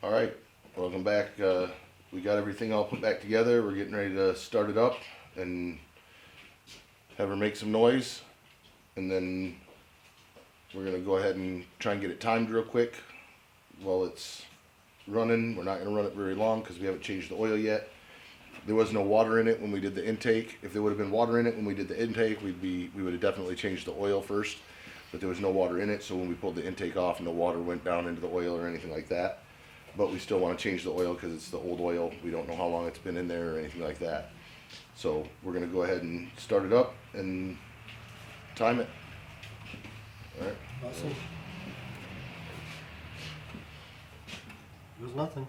All right, welcome back. We got everything all put back together. We're getting ready to start it up and have her make some noise. And then we're gonna go ahead and try and get it timed real quick while it's running. We're not gonna run it very long because we haven't changed the oil yet. There was no water in it when we did the intake. If there would have been water in it when we did the intake, we would have definitely changed the oil first. But there was no water in it, so when we pulled the intake off, no water went down into the oil or anything like that. But we still want to change the oil because it's the old oil. We don't know how long it's been in there or anything like that. So we're going to go ahead and start it up and time it. All right. Awesome. It was nothing.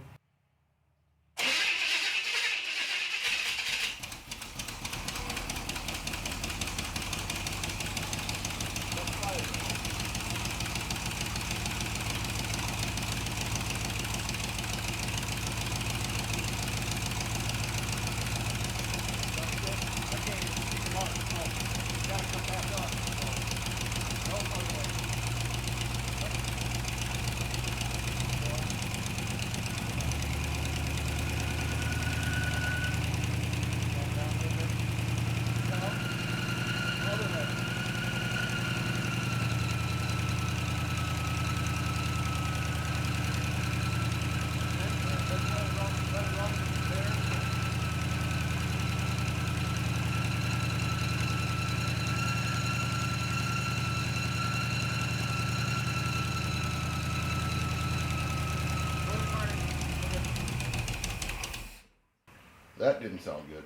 That didn't sound good.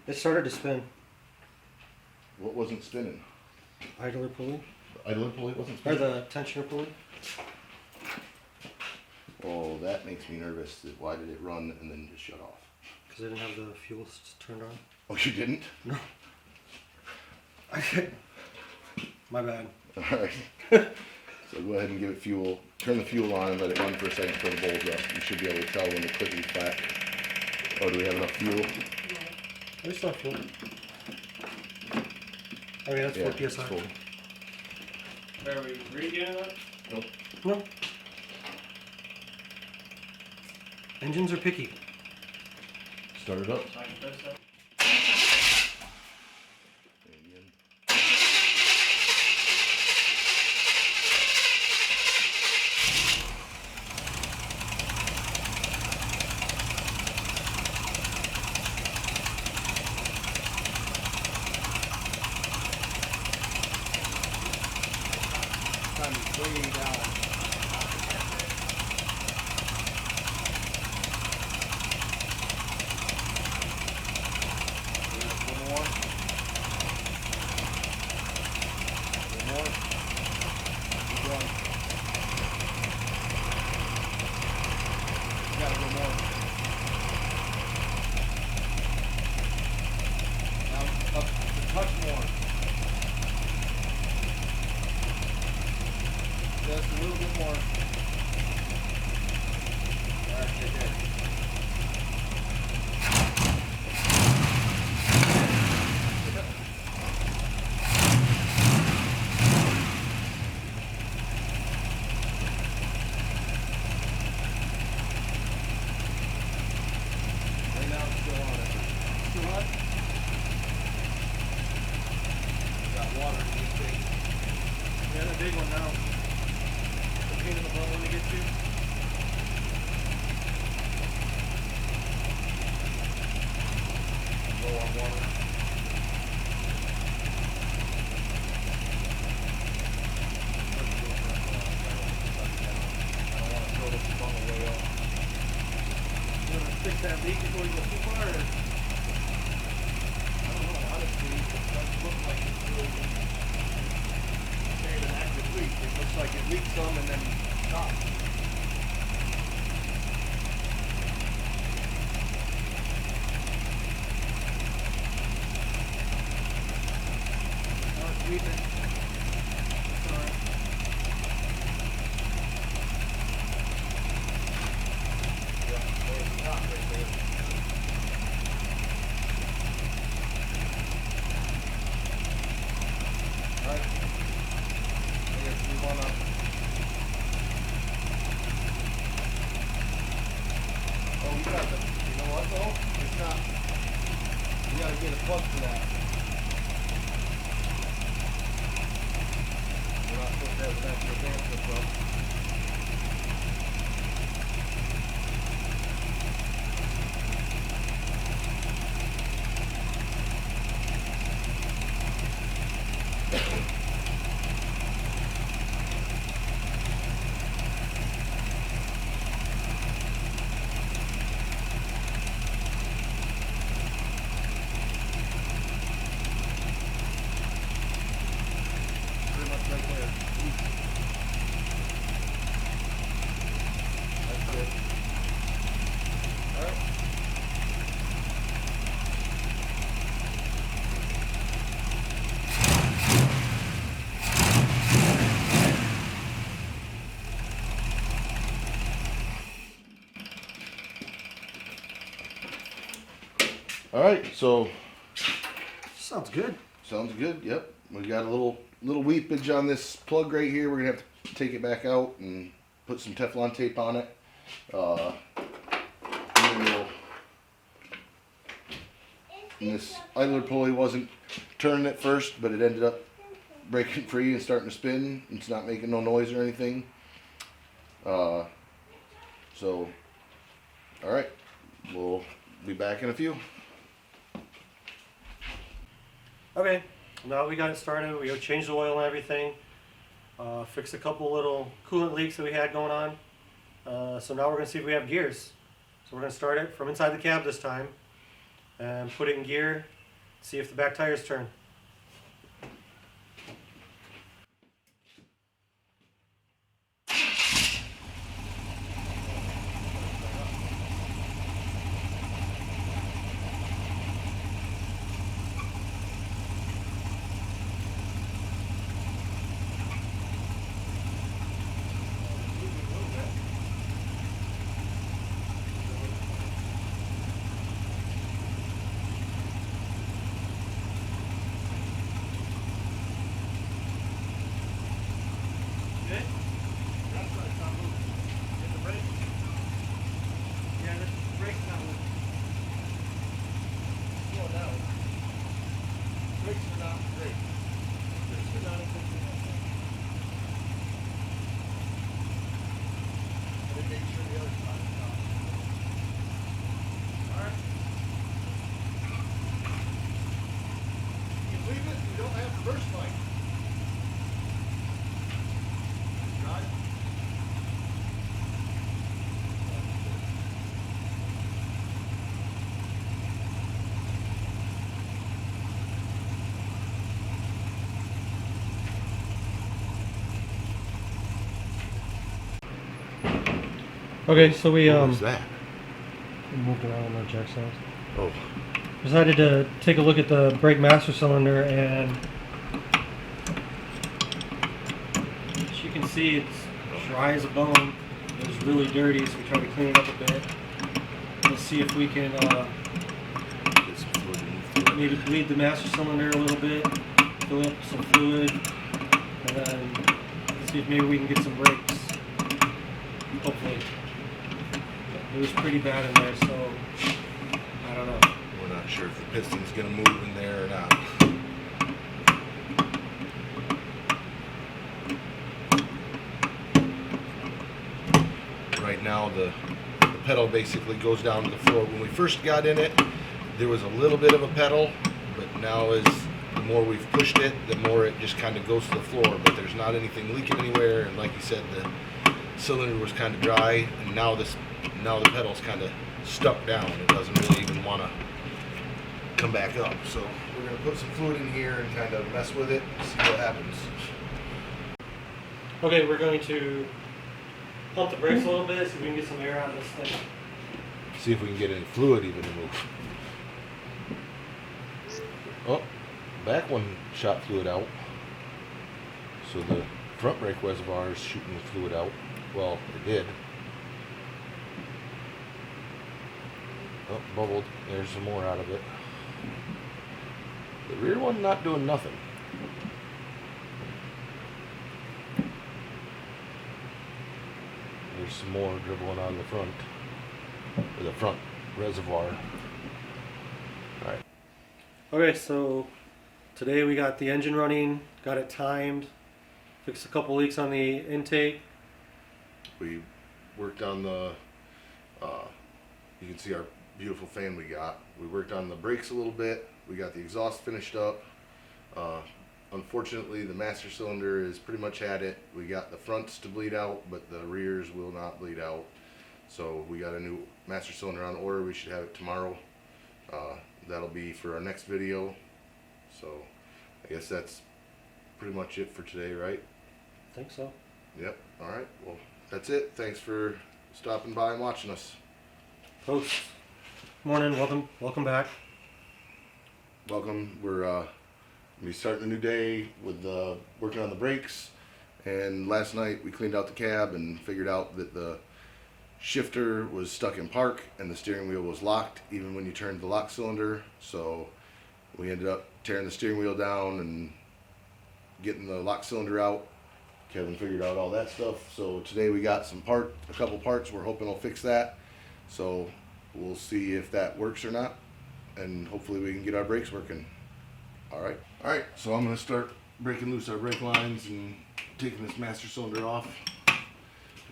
It started to spin. What wasn't spinning? Idler pulley. The idler pulley wasn't Or spinning? the tensioner pulley. Oh, that makes me nervous. Why did it run and then just shut off? Because I didn't have the fuel turned on. Oh, you didn't? No. My bad. Alright. So go ahead and give it fuel. Turn the fuel on and let it run for a second until the bowl's up. You should be able to tell when the clicker's back. Oh, do we have enough fuel? We still have fuel. Oh yeah, that's 4 it's PSI. full. Are we redoing it? Nope. No. Engines are picky. Start it up. Like this up? Again. I'm way down. One more. One more. Keep going. You gotta go more. Now up a touch more. Just a little bit more. Alright, right there. Right now it's still on it. Still on? Got water in this thing. Yeah, the big one now. The pain in the butt when they get you. Low on water. I don't want to throw this funnel way up. You want to fix that leak before you go too far? Or? I don't know, honestly, it doesn't look like it's really an active leak. It looks like it leaked some and then stopped. No, it's leaking. It's alright. Yeah, there's the top right there. Alright. I guess move on up. No, it's not. You gotta get a plug for that. We're not supposed to have it back to the bandsaw plug. Pretty much right there. That's good. Alright. All right, so Sounds good. sounds good. Yep, we got a little weepage on this plug right here. We're gonna have to take it back out and put some Teflon tape on it. And then and this idler pulley wasn't turning at first, but it ended up breaking free and starting to spin. It's not making no noise or anything. So, all right, we'll be back in a few. Okay, now we got it started. We changed the oil and everything. Fixed a couple little coolant leaks that we had going on. So now we're gonna see if we have gears. So we're gonna start it from inside the cab this time and put it in gear, see if the back tires turn. Good? That's right, it's not moving. Get the brake. Yeah, the brake's not moving. Slow down. Brakes are not great. Brakes are not a good thing. Let me make sure the other side is on. Alright. You believe it? We don't have reverse light. Drive. Okay, so we that? moved around on the jack cells. Oh, Decided to take a look at the brake master cylinder, and as you can see, it's dry as a bone. It was really dirty, so we tried to clean it up a bit. Let's see if we can get some fluid in the maybe bleed the master cylinder a little bit, fill up some fluid, and then see if maybe we can get some brakes. Hopefully. It was pretty bad in there, so I don't know. We're not sure if the piston's gonna move in there or not. Right now the pedal basically goes down to the floor. When we first got in it, there was a little bit of a pedal, but now as the more we've pushed it, the more it just kind of goes to the floor, but there's not anything leaking anywhere, and like you said, the cylinder was kind of dry, and now the pedal's kind of stuck down. It doesn't really even want to come back up. So we're going to put some fluid in here and kind of mess with it and see what happens. Okay, we're going to pump the brakes a little bit, see if we can get some air out of this thing. See if we can get any fluid even to move. Oh, back one shot fluid out. So the front brake reservoir is shooting the fluid out. Well, it did. Oh, bubbled. There's some more out of it. The rear one not doing nothing. There's some more dribbling on the front. Or the front reservoir. Alright. Okay, so today we got the engine running, got it timed, fixed a couple leaks on the intake. We worked on the, you can see our beautiful fan we got. We worked on the brakes a little bit. We got the exhaust finished up. Unfortunately, the master cylinder is pretty much had it. We got the fronts to bleed out, but the rears will not bleed out. So we got a new master cylinder on order. We should have it tomorrow. That'll be for our next video. So I guess that's pretty much it for today, right? I think so. Yep. All right. Well, that's it. Thanks for stopping by and watching us. Post. Morning, welcome back. Welcome. We're gonna be starting a new day with working on the brakes. And last night we cleaned out the cab and figured out that the shifter was stuck in park and the steering wheel was locked even when you turned the lock cylinder. So we ended up tearing the steering wheel down and getting the lock cylinder out. Kevin figured out all that stuff. So today we got a couple parts. We're hoping it'll fix that. So we'll see if that works or not, and hopefully we can get our brakes working. All right. So I'm gonna start breaking loose our brake lines and taking this master cylinder off.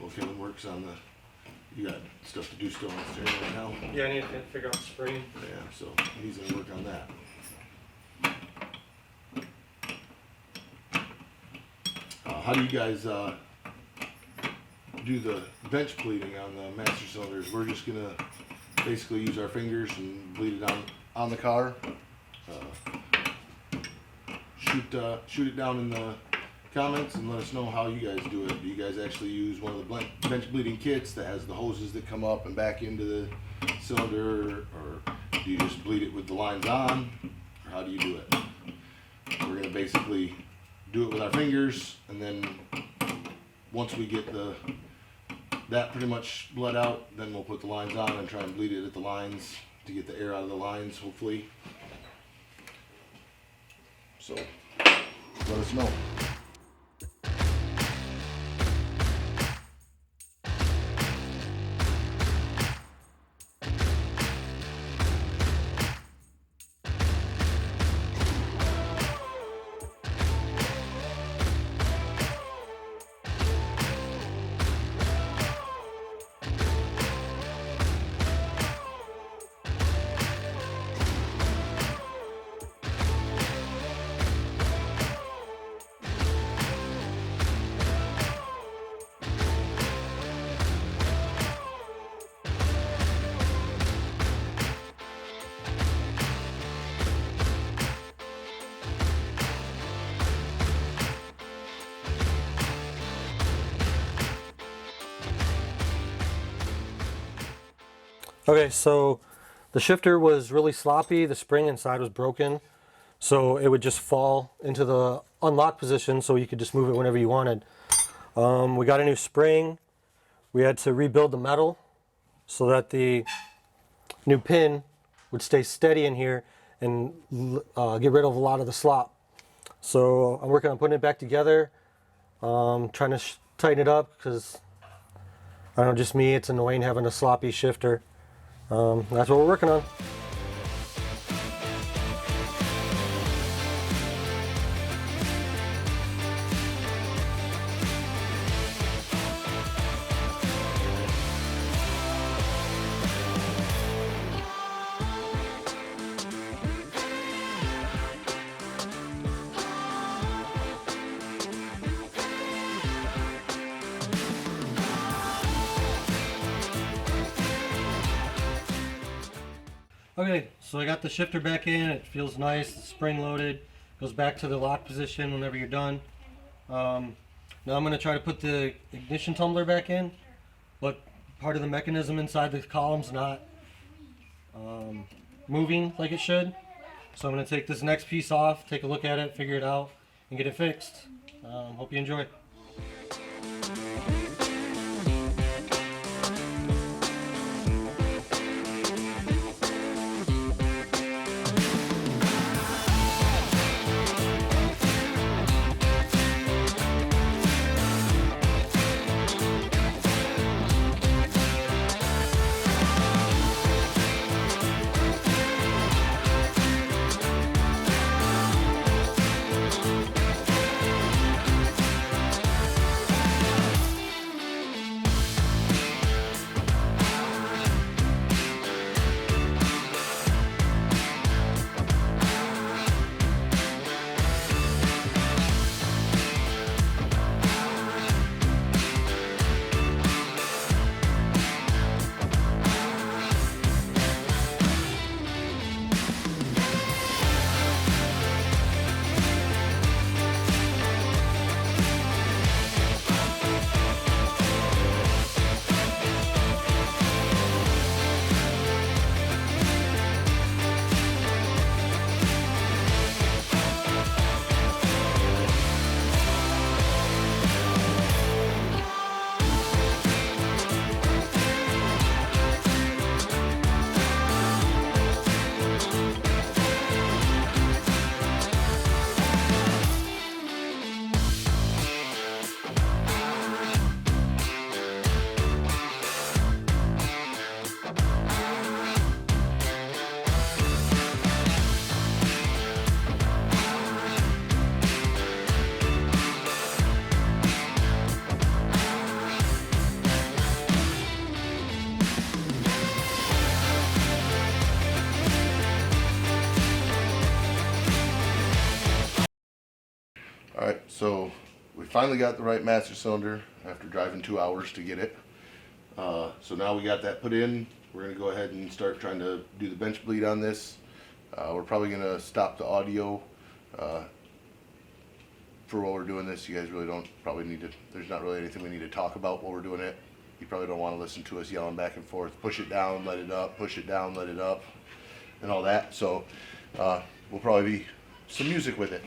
Well, Kevin works on you got stuff to do still on the steering right now. Yeah, I need to figure out the spring. Yeah, so he's gonna work on that. How do you guys do the bench bleeding on the master cylinders? We're just gonna basically use our fingers and bleed it on the car. Shoot it down in the comments and let us know how you guys do it. Do you guys actually use one of the bench bleeding kits that has the hoses that come up and back into the cylinder, or do you just bleed it with the lines on, or how do you do it? We're gonna basically do it with our fingers, and then once we get that pretty much bled out, then we'll put the lines on and try and bleed it at the lines to get the air out of the lines, hopefully. So let us know. Okay, so the shifter was really sloppy. The spring inside was broken, so it would just fall into the unlock position, so you could just move it whenever you wanted. We got a new spring. We had to rebuild the metal so that the new pin would stay steady in here and get rid of a lot of the slop. So I'm working on putting it back together, trying to tighten it up, because I don't know, just me, it's annoying having a sloppy shifter. That's what we're working on. Okay, so I got the shifter back in. It feels nice, it's spring loaded, goes back to the lock position whenever you're done. Now I'm going to try to put the ignition tumbler back in, but part of the mechanism inside the column's not moving like it should. So I'm going to take this next piece off, take a look at it, figure it out, and get it fixed. Hope you enjoy. So we finally got the right master cylinder after driving 2 hours to get it. So now we got that put in. We're gonna go ahead and start trying to do the bench bleed on this. We're probably gonna stop the audio for while we're doing this. You guys really don't probably need to, there's not really anything we need to talk about while we're doing it. You probably don't want to listen to us yelling back and forth, push it down, let it up, push it down, let it up, and all that. So we'll probably be some music with it.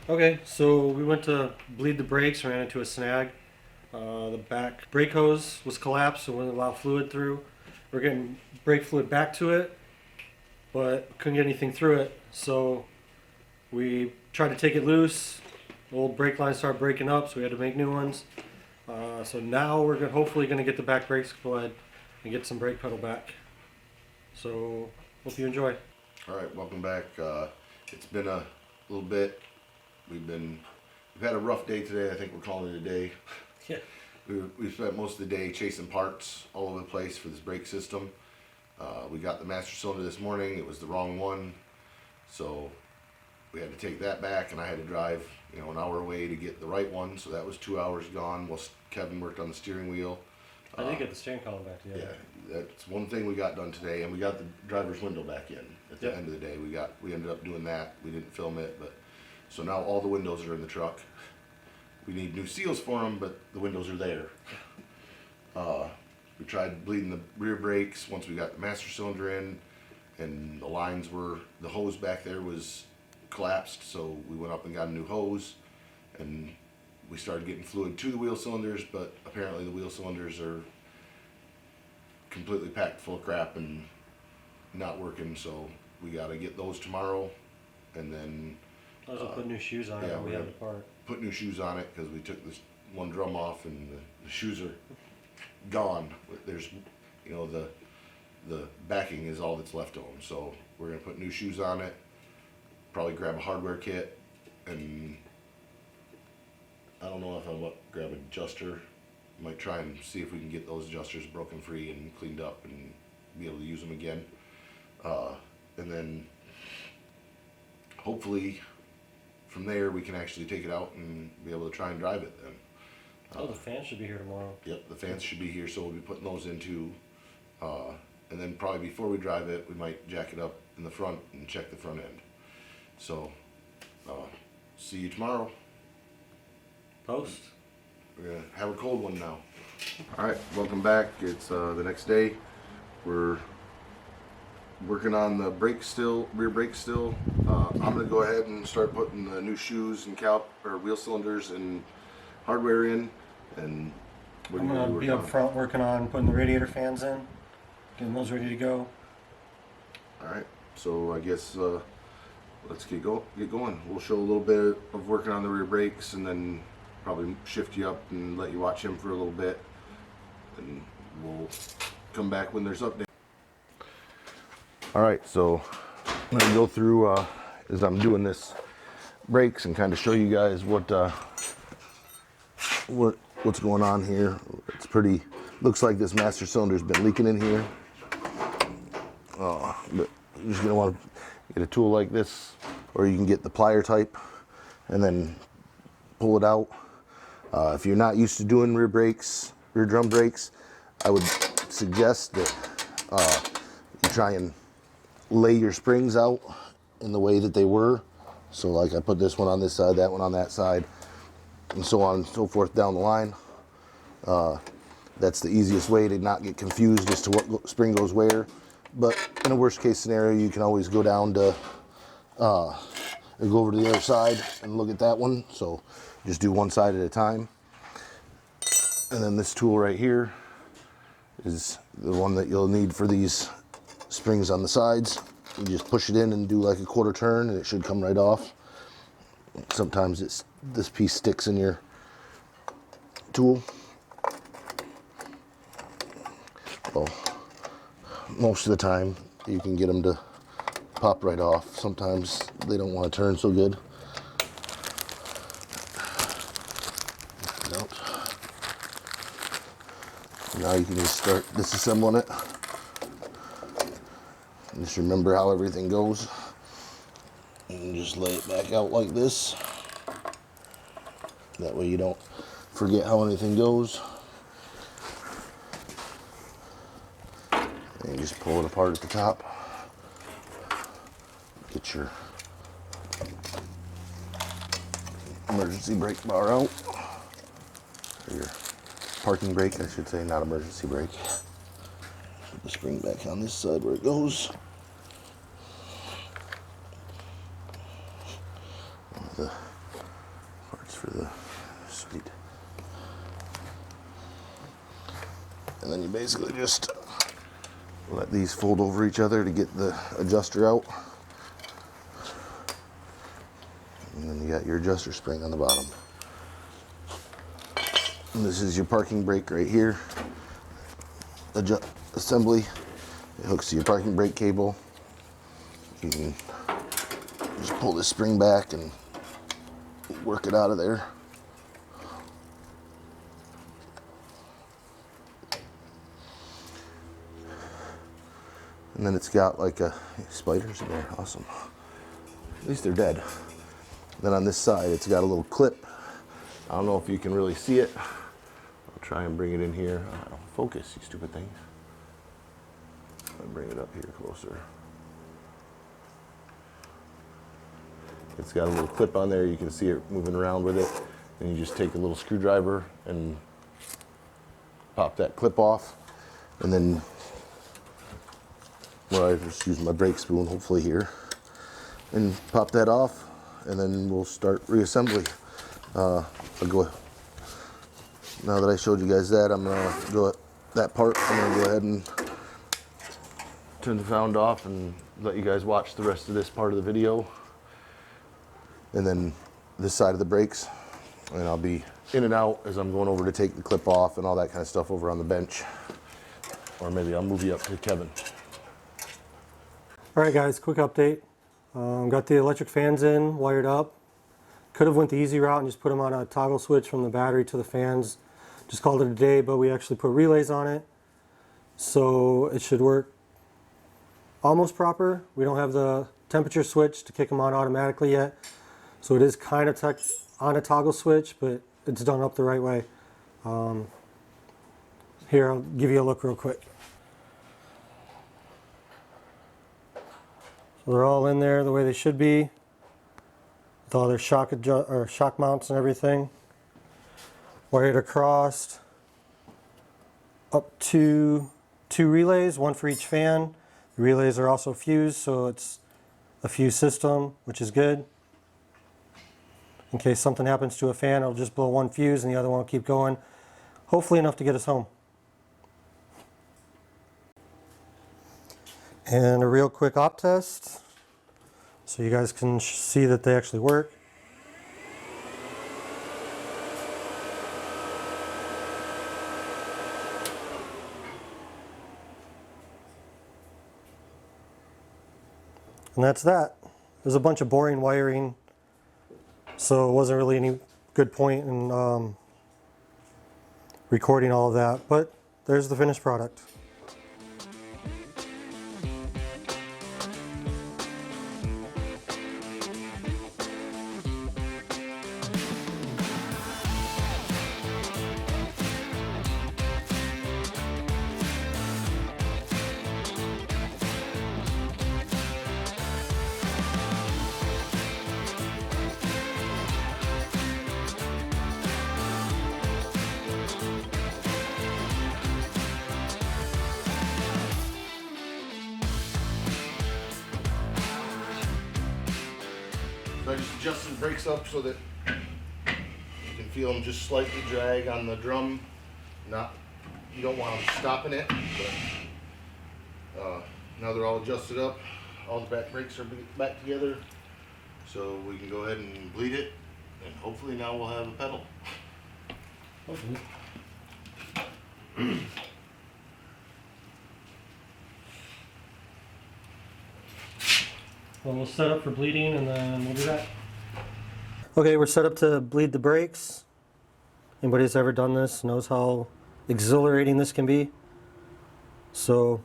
Okay, so we went to bleed the brakes, ran into a snag. The back brake hose was collapsed, so it wouldn't allow fluid through. We're getting brake fluid back to it, but couldn't get anything through it. So we tried to take it loose. The old brake lines started breaking up, so we had to make new ones. So now we're hopefully going to get the back brakes fluid and get some brake pedal back. So hope you enjoy. All right, welcome back. It's been a little bit. We've had a rough day today. I think we're calling it a day. Yeah. We spent most of the day chasing parts all over the place for this brake system. We got the master cylinder this morning. It was the wrong one, so we had to take that back, and I had to drive, an hour away to get the right one. So that was 2 hours gone. While Kevin worked on the steering wheel. I did get the steering column back together. Yeah, that's one thing we got done today, and we got the driver's window back in at the end of the day. We ended up doing that. We didn't film it, but so now all the windows are in the truck. We need new seals for them, but the windows are there. We tried bleeding the rear brakes once we got the master cylinder in, and the hose back there was collapsed, so we went up and got a new hose, and we started getting fluid to the wheel cylinders, but apparently the wheel cylinders are completely packed full of crap and not working, so we got to get those tomorrow, and then I was gonna put new shoes on it when we had the part. put new shoes on it because we took this one drum off and the shoes are gone. There's, the backing is all that's left of them, so we're gonna put new shoes on it, probably grab a hardware kit, and I don't know if I'll grab an adjuster. Might try and see if we can get those adjusters broken free and cleaned up and be able to use them again. And then hopefully from there we can actually take it out and be able to try and drive it then. The fans should be here tomorrow. Yep, the fans should be here, so we'll be putting those in too. And then probably before we drive it, we might jack it up in the front and check the front end. So, see you tomorrow. Post. We're gonna have a cold one now. All right, welcome back. It's the next day. We're working on the rear brake still. I'm gonna go ahead and start putting the new shoes and wheel cylinders and hardware in. And I'm gonna be up front working on putting the radiator fans in, getting those ready to go. All right, so I guess let's get going. We'll show a little bit of working on the rear brakes, and then probably shift you up and let you watch him for a little bit, and we'll come back when there's updates. All right, so I'm gonna go through as I'm doing this brakes and kind of show you guys what's going on here. It's looks like this master cylinder's been leaking in here. But you're just gonna want to get a tool like this, or you can get the plier type and then pull it out. If you're not used to doing rear drum brakes, I would suggest that you try and lay your springs out in the way that they were. So like I put this one on this side, that one on that side, and so on and so forth down the line. That's the easiest way to not get confused as to what spring goes where. But in a worst case scenario, you can always go down to and go over to the other side and look at that one. So just do one side at a time. And then this tool right here is the one that you'll need for these springs on the sides. You just push it in and do like a quarter turn and it should come right off. Sometimes this piece sticks in your tool. Well, most of the time you can get them to pop right off. Sometimes they don't want to turn so good. Now you can just start disassembling it. Just remember how everything goes. And just lay it back out like this. That way you don't forget how anything goes. And you just pull it apart at the top. Get your emergency brake bar out. Or your parking brake, I should say, not emergency brake. Put the spring back on this side where it goes. One of the parts for the sweet. And then you basically just let these fold over each other to get the adjuster out. And then you got your adjuster spring on the bottom. And this is your parking brake right here. Assembly. It hooks to your parking brake cable. You can just pull this spring back and work it out of there. And then it's got like spiders in there. Awesome. At least they're dead. Then on this side, it's got a little clip. I don't know if you can really see it. I'll try and bring it in here. Focus, you stupid thing. I'll bring it up here closer. It's got a little clip on there. You can see it moving around with it. And you just take a little screwdriver and pop that clip off. And then, well, I just use my brake spoon, hopefully here. And pop that off, and then we'll start reassembly. I'll go, now that I showed you guys that, I'm gonna go that part. I'm gonna go ahead and turn the sound off and let you guys watch the rest of this part of the video. And then this side of the brakes, and I'll be in and out as I'm going over to take the clip off and all that kind of stuff over on the bench. Or maybe I'll move you up to Kevin. All right, guys, quick update. Got the electric fans in, wired up. Could have went the easy route and just put them on a toggle switch from the battery to the fans. Just called it a day, but we actually put relays on it. So it should work almost proper. We don't have the temperature switch to kick them on automatically yet. So it is kind of on a toggle switch, but it's done up the right way. Here, I'll give you a look real quick. So they're all in there the way they should be, with all their shock mounts and everything. Wired across up to 2 relays, one for each fan. The relays are also fused, so it's a fused system, which is good. In case something happens to a fan, it'll just blow one fuse and the other one will keep going. Hopefully enough to get us home. And a real quick op test, so you guys can see that they actually work. And that's that. There's a bunch of boring wiring, so it wasn't really any good point in recording all of that, but there's the finished product. I just adjusted the brakes up so that you can feel them just slightly drag on the drum. Not, you don't want them stopping it, but now they're all adjusted up. All the back brakes are back together, so we can go ahead and bleed it, and hopefully now we'll have a pedal. Hopefully. Well, we'll set up for bleeding and then we'll do that. Okay, we're set up to bleed the brakes. Anybody who's ever done this knows how exhilarating this can be. So,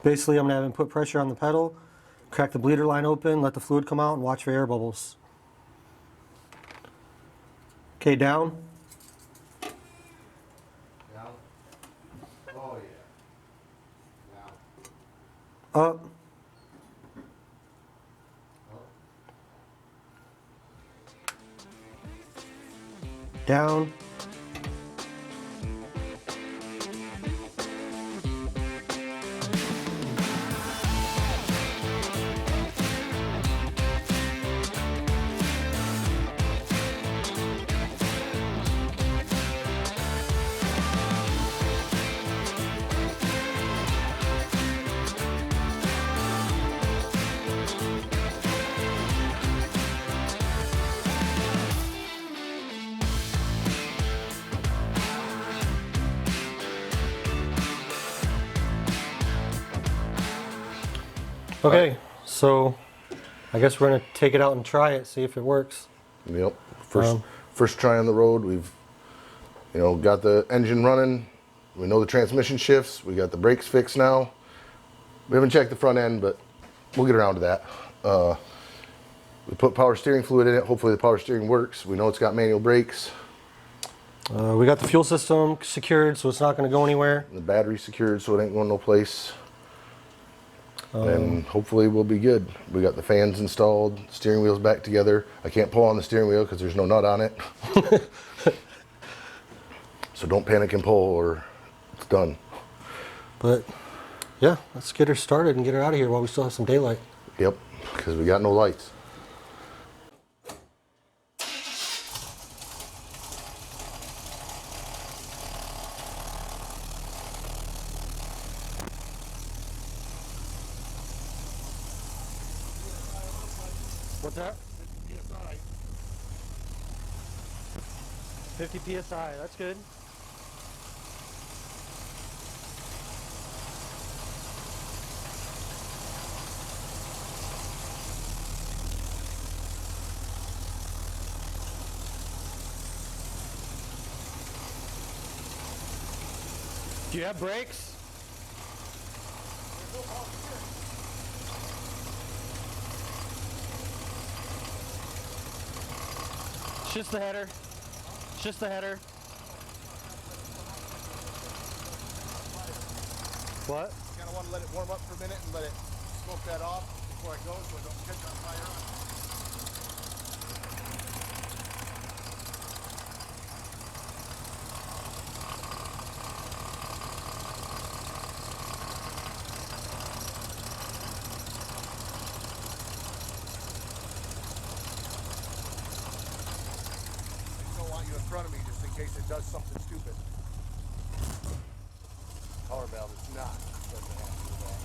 basically I'm gonna have him put pressure on the pedal, crack the bleeder line open, let the fluid come out, and watch for air bubbles. Okay, down. Down. Oh yeah. Down. Up. Up. Down. Okay, so I guess we're gonna take it out and try it, see if it works. Yep. First try on the road. We've, got the engine running. We know the transmission shifts. We got the brakes fixed now. We haven't checked the front end, but we'll get around to that. We put power steering fluid in it. Hopefully the power steering works. We know it's got manual brakes. We got the fuel system secured, so it's not gonna go anywhere. The battery secured, so it ain't going no place. And hopefully we'll be good. We got the fans installed, steering wheel's back together. I can't pull on the steering wheel because there's no nut on it. So don't panic and pull or it's done. But yeah, let's get her started and get her out of here while we still have some daylight. Yep, because we got no lights. What's that? 50 psi, that's good. Do you have brakes? It's just the header. It's just the header. What? You kind of want to let it warm up for a minute and let it smoke that off before I go so it don't catch on fire. In front of me just in case it does something stupid. Power valve is not supposed to have to do that.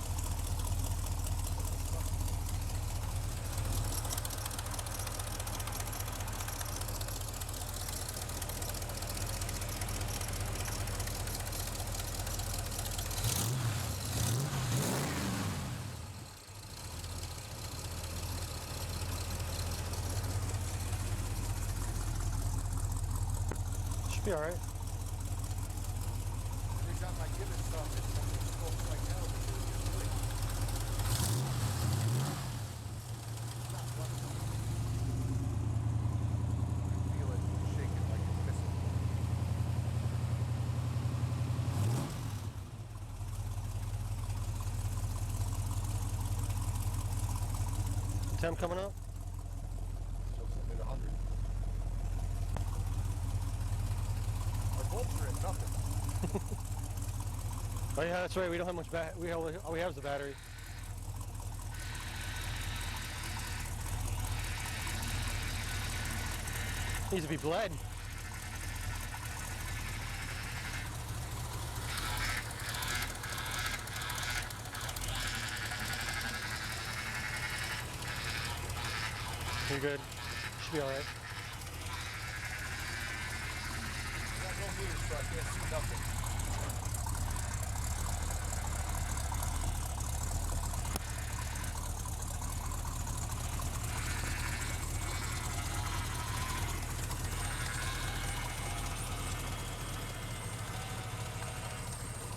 Should be all right. Every time I give it stuff, it's smokes like hell. Feel it shaking like it's missing. Temp coming up? Still sitting at 100. Our bolts are at nothing. Oh yeah, that's right. We don't have much all we have is the battery. Needs to be bled. You're good. Should be all right. I got no meters, so I can't see nothing.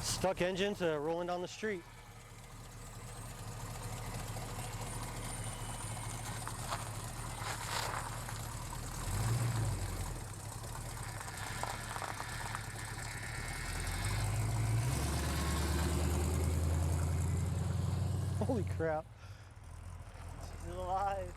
Stuck engine to rolling down the street. Holy crap. She's alive.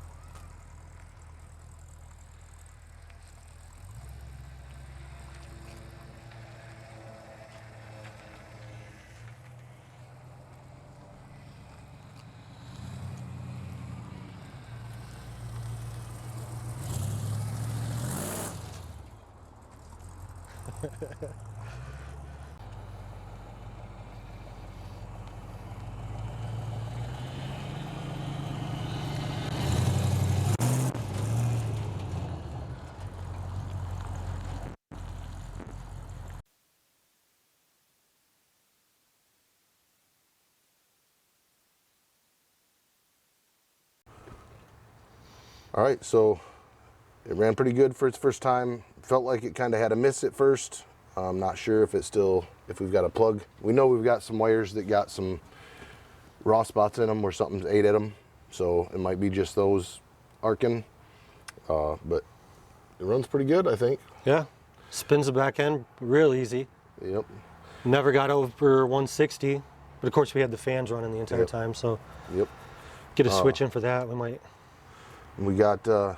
All right, so it ran pretty good for its first time. Felt like it kind of had a miss at first. I'm not sure if if we've got a plug. We know we've got some wires that got some raw spots in them where something's ate at them. So it might be just those arcing, but it runs pretty good, I think. Yeah. Spins the back end real easy. Yep. Never got over 160. But of course we had the fans running the entire Yep. time, so Yep. get a switch in for that. We might. We got to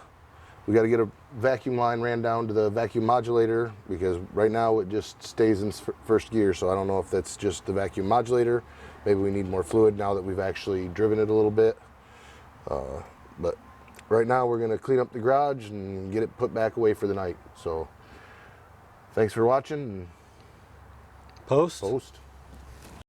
get a vacuum line ran down to the vacuum modulator because right now it just stays in first gear. So I don't know if that's just the vacuum modulator. Maybe we need more fluid now that we've actually driven it a little bit. But right now we're going to clean up the garage and get it put back away for the night. So thanks for watching. Post? Post.